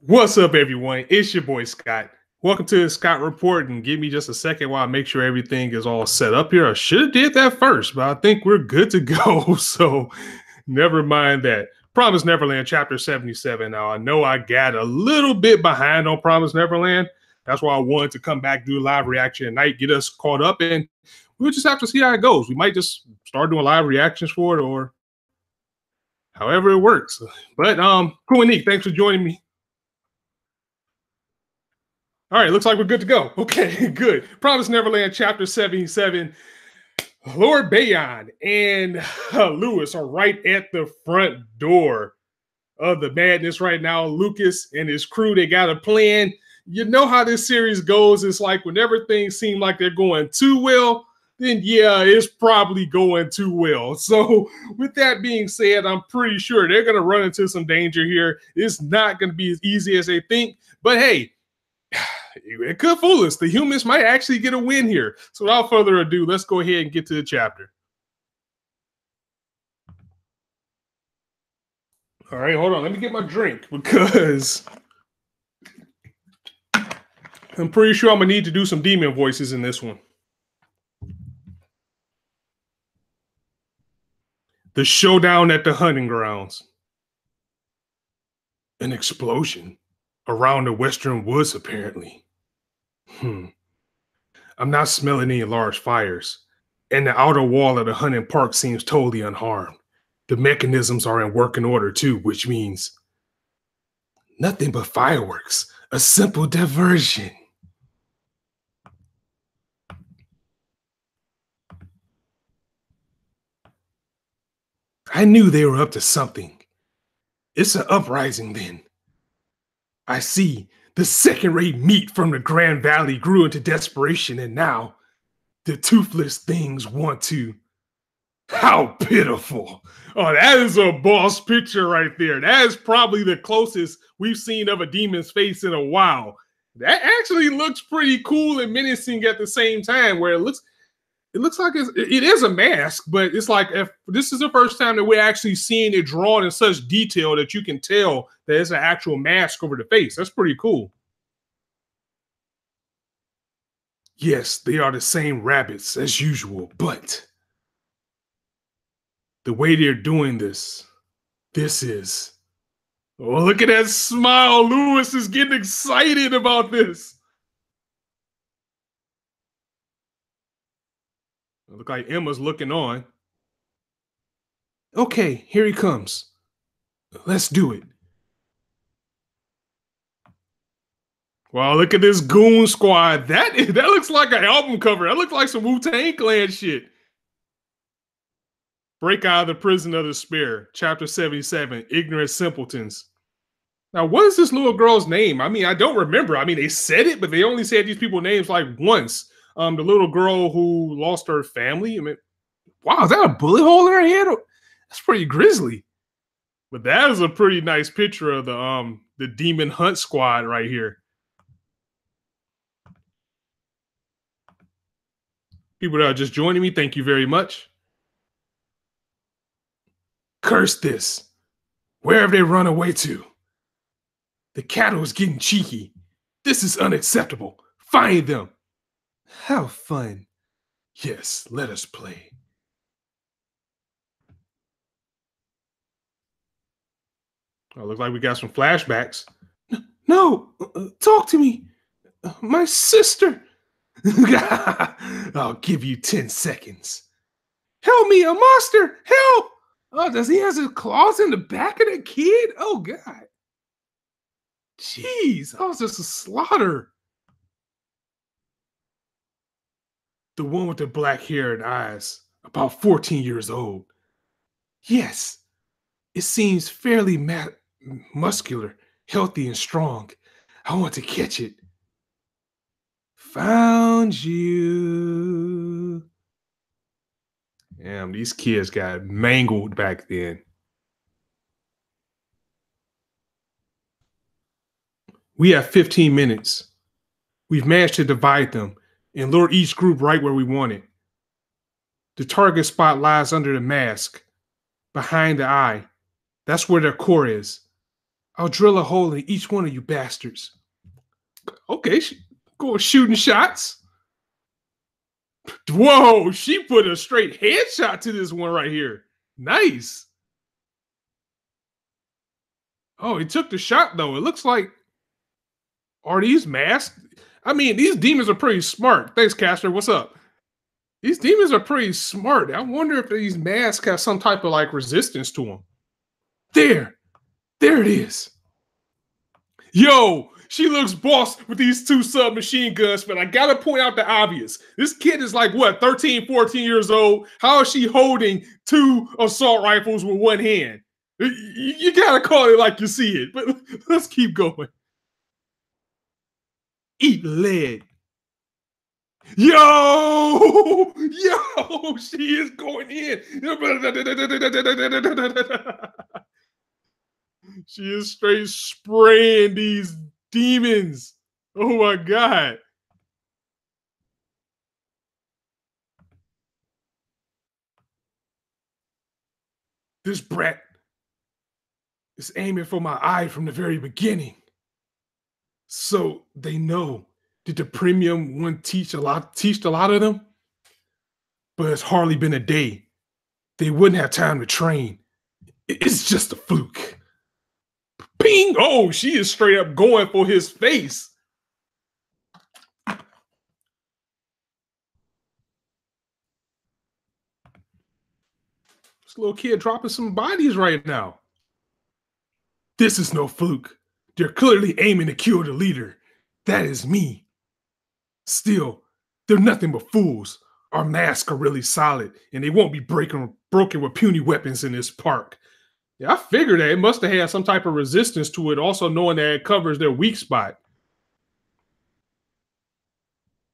What's up, everyone? It's your boy Scott. Welcome to the Scott Report, and give me just a second while I make sure everything is all set up here. I should have did that first, but I think we're good to go. So never mind that. Promised Neverland Chapter 77. Now, I know I got a little bit behind on Promised Neverland. That's why I wanted to come back, do a live reaction tonight, get us caught up, and we'll just have to see how it goes. We might just start doing live reactions for it or however it works. But cool and neat. Thanks for joining me. All right, looks like we're good to go. Okay, good. Promised Neverland Chapter 77. Lord Bayon and Lewis are right at the front door of the madness right now. Lucas and his crew, they got a plan. You know how this series goes. It's like whenever things seem like they're going too well, then yeah, it's probably going too well. So with that being said, I'm pretty sure they're going to run into some danger here. It's not going to be as easy as they think. But hey, it could fool us. The humans might actually get a win here. So without further ado, let's go ahead and get to the chapter. All right, hold on. Let me get my drink because I'm pretty sure I'm going to need to do some demon voices in this one. The showdown at the hunting grounds. An explosion around the western woods, apparently. I'm not smelling any large fires, and the outer wall of the hunting park seems totally unharmed. The mechanisms are in working order too, which means nothing but fireworks, a simple diversion. I knew they were up to something. It's an uprising then. I see. The second-rate meat from the Grand Valley grew into desperation, and now the toothless things want to. How pitiful. Oh, that is a boss picture right there. That is probably the closest we've seen of a demon's face in a while. That actually looks pretty cool and menacing at the same time, where it looks like it is a mask, but it's like if this is the first time that we're actually seeing it drawn in such detail that you can tell that it's an actual mask over the face. That's pretty cool. Yes, they are the same rabbits as usual, but the way they're doing this is. Oh, look at that smile. Lewis is getting excited about this. Look like Emma's looking on. Okay, here he comes. Let's do it. Wow, look at this goon squad. That looks like an album cover. That looks like some Wu-Tang Clan shit. Break out of the prison of despair. Chapter 77, Ignorant Simpletons. Now, what is this little girl's name? I mean, I don't remember. I mean, they said it, but they only said these people's names like once. The little girl who lost her family. I mean, wow, is that a bullet hole in her head? That's pretty grisly. But that is a pretty nice picture of the Demon Hunt Squad right here. People that are just joining me, thank you very much. Curse this. Where have they run away to? The cattle is getting cheeky. This is unacceptable. Find them. How fun. Yes, let us play. Oh, looks like we got some flashbacks. No, talk to me. My sister. I'll give you 10 seconds. Help me, a monster! Help! Oh, does he have his claws in the back of the kid? Oh, God. Jeez, that was just a slaughter. The one with the black hair and eyes, about 14 years old. Yes, it seems fairly muscular, healthy, and strong. I want to catch it. Found you. Damn, these kids got mangled back then. We have 15 minutes. We've managed to divide them and lure each group right where we want it. The target spot lies under the mask, behind the eye. That's where their core is. I'll drill a hole in each one of you bastards. Okay, go shooting shots. Whoa, she put a straight headshot to this one right here. Nice. Oh, he took the shot though. It looks like, are these masked? I mean, these demons are pretty smart. Thanks, Caster. What's up? These demons are pretty smart. I wonder if these masks have some type of like resistance to them. There it is. Yo, she looks boss with these two submachine guns, but I gotta point out the obvious. This kid is like, what, 13, 14 years old? How is she holding two assault rifles with one hand? You gotta call it like you see it, but let's keep going. Eat lead. Yo, she is going in. She is straight spraying these demons. Oh my God. This brat is aiming for my eye from the very beginning. So they know. Did the premium one teach a lot of them? But it's hardly been a day. They wouldn't have time to train. It's just a fluke. Ping! Oh, she is straight up going for his face. This little kid dropping some bodies right now. This is no fluke. They're clearly aiming to kill the leader. That is me. Still, they're nothing but fools. Our masks are really solid, and they won't be broken with puny weapons in this park. Yeah, I figured that it must have had some type of resistance to it, also knowing that it covers their weak spot.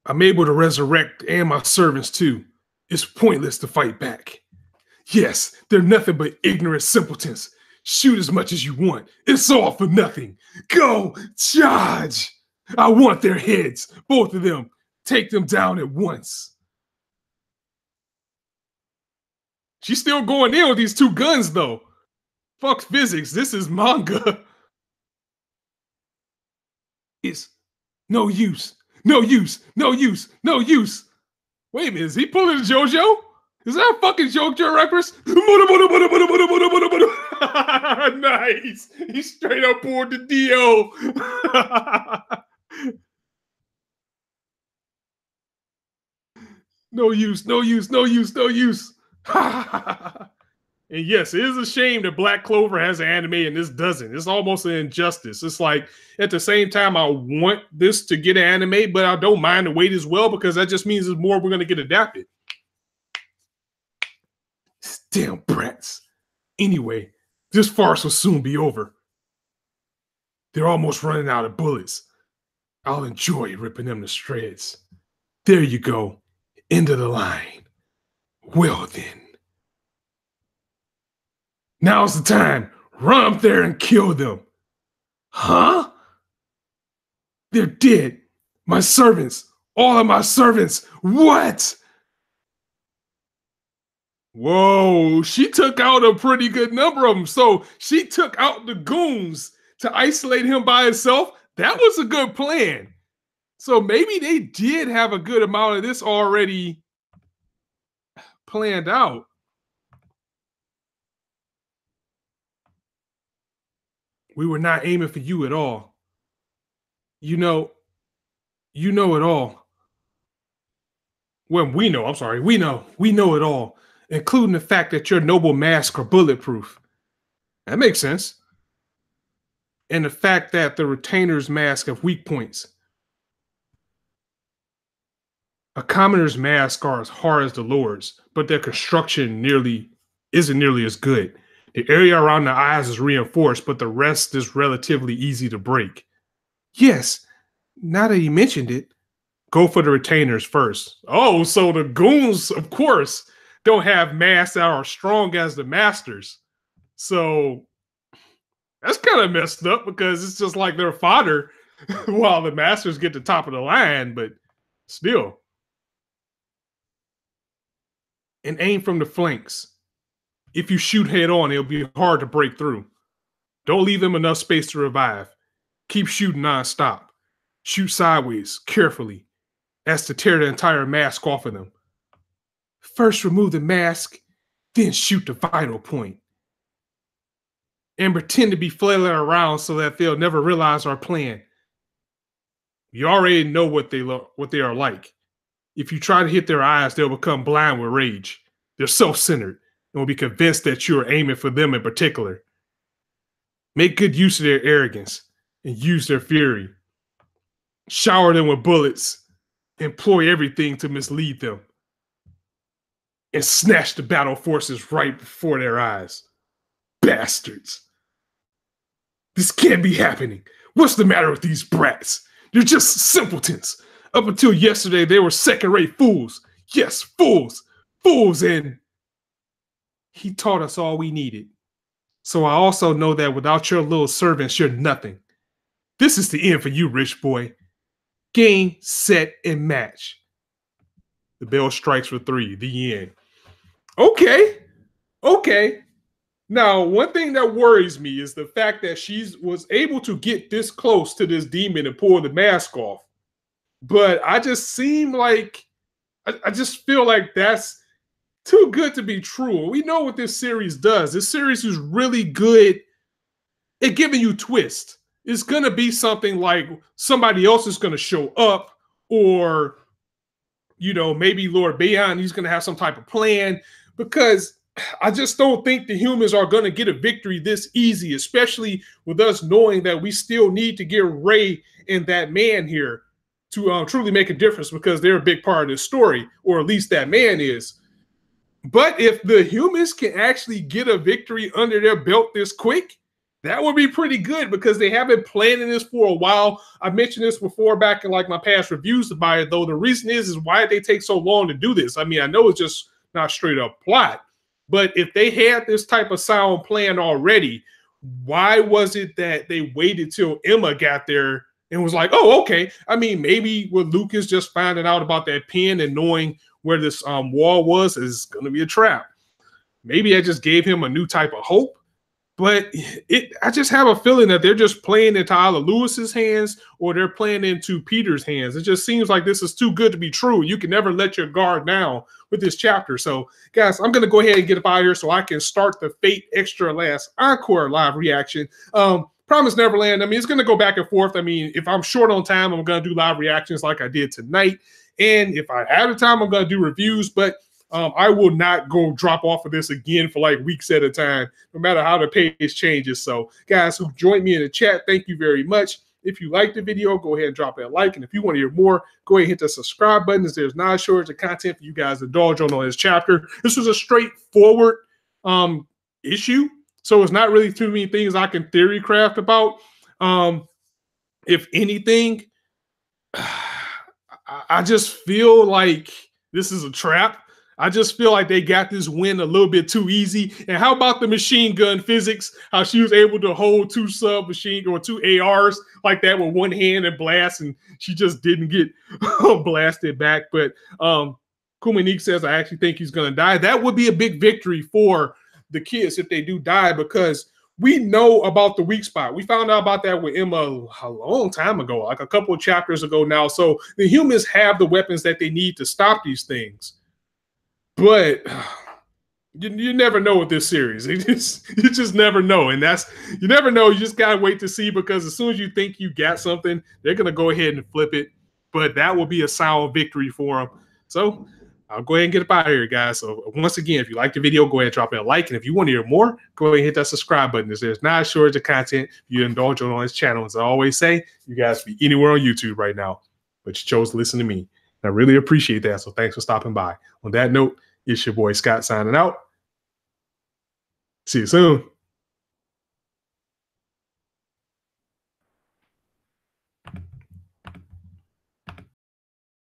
I'm able to resurrect and my servants too. It's pointless to fight back. Yes, they're nothing but ignorant simpletons. Shoot as much as you want. It's all for nothing. Go, charge! I want their heads, both of them. Take them down at once. She's still going in with these two guns, though. Fuck physics. This is manga. It's no use. No use. No use. No use. Wait a minute. Is he pulling a JoJo? Is that a fucking JoJo reference? Nice. He straight up pulled the DO. No use. No use. No use. No use. And yes, it is a shame that Black Clover has an anime and this doesn't. It's almost an injustice. It's like at the same time, I want this to get an anime, but I don't mind the wait as well because that just means there's more we're going to get adapted. Damn brats. Anyway, this farce will soon be over. They're almost running out of bullets. I'll enjoy ripping them to shreds. There you go. End of the line. Well then. Now's the time. Run up there and kill them. Huh? They're dead. My servants. All of my servants. What? Whoa, she took out a pretty good number of them. So she took out the goons to isolate him by himself. That was a good plan. So maybe they did have a good amount of this already planned out. We were not aiming for you at all. You know it all. Well, we know it all, including the fact that your noble masks are bulletproof. That makes sense. And the fact that the retainer's mask have weak points. A commoner's mask are as hard as the Lord's, but their construction isn't nearly as good. The area around the eyes is reinforced, but the rest is relatively easy to break. Yes, now that you mentioned it, go for the retainers first. Oh, so the goons, of course, don't have masks that are strong as the masters. So that's kind of messed up because it's just like their fodder while the masters get the top of the line, but still. And aim from the flanks. If you shoot head on, it'll be hard to break through. Don't leave them enough space to revive. Keep shooting nonstop. Shoot sideways, carefully, as to tear the entire mask off of them. First remove the mask, then shoot the vital point. And pretend to be flailing around so that they'll never realize our plan. You already know what they are like. If you try to hit their eyes, they'll become blind with rage. They're self-centered and will be convinced that you are aiming for them in particular. Make good use of their arrogance and use their fury. Shower them with bullets. Employ everything to mislead them. And snatch the battle forces right before their eyes. Bastards. This can't be happening. What's the matter with these brats? They're just simpletons. Up until yesterday, they were second-rate fools. Yes, fools. Fools, and he taught us all we needed. So I also know that without your little servants, you're nothing. This is the end for you, rich boy. Game, set, and match. The bell strikes for 3. The end. Okay. Now, one thing that worries me is the fact that she was able to get this close to this demon and pull the mask off. But I just seem like, I just feel like that's too good to be true. We know what this series does. This series is really good at giving you twists. It's going to be something like somebody else is going to show up, or, you know, maybe Lord Bayon, he's going to have some type of plan, because I just don't think the humans are going to get a victory this easy, especially with us knowing that we still need to get Ray and that man here to truly make a difference, because they're a big part of this story, or at least that man is. But if the humans can actually get a victory under their belt this quick, that would be pretty good, because they have been planning this for a while. I mentioned this before back in like my past reviews about it, though. The reason is why did they take so long to do this? I mean, I know it's just not straight up plot, but if they had this type of sound plan already, why was it that they waited till Emma got there and was like, oh, okay. I mean, maybe with Lucas just finding out about that pen and knowing where this wall was is going to be a trap. Maybe I just gave him a new type of hope. But I just have a feeling that they're just playing into either Lewis's hands or they're playing into Peter's hands. It just seems like this is too good to be true. You can never let your guard down with this chapter. So, guys, I'm going to go ahead and get up out of here so I can start the Fate Extra Last Encore live reaction. Promised Neverland, I mean, it's going to go back and forth. I mean, if I'm short on time, I'm going to do live reactions like I did tonight. And if I have the time, I'm going to do reviews. But I will not go drop off of this again for like weeks at a time, no matter how the page changes. So, guys who joined me in the chat, thank you very much. If you liked the video, go ahead and drop that like. And if you want to hear more, go ahead and hit the subscribe button, as there's not shortage of content for you guys to indulge on this chapter. This was a straightforward issue, so it's not really too many things I can theory craft about. If anything, I just feel like this is a trap. I just feel like they got this win a little bit too easy. And how about the machine gun physics? How she was able to hold two submachine or two ARs like that with one hand and blast, and she just didn't get blasted back. But Kumanique says, I actually think he's going to die. That would be a big victory for the kids if they do die, because we know about the weak spot. We found out about that with Emma a long time ago, like a couple of chapters ago now. So the humans have the weapons that they need to stop these things. But you never know with this series. You just never know. And you never know. You just got to wait to see, because as soon as you think you got something, they're going to go ahead and flip it. But that will be a sound victory for them. So I'll go ahead and get up out of here, guys. So once again, if you like the video, go ahead and drop it a like. And if you want to hear more, go ahead and hit that subscribe button. There's not a shortage of content you indulge on this channel. As I always say, you guys be anywhere on YouTube right now, but you chose to listen to me. And I really appreciate that. So thanks for stopping by. On that note, it's your boy Scott signing out. See you soon.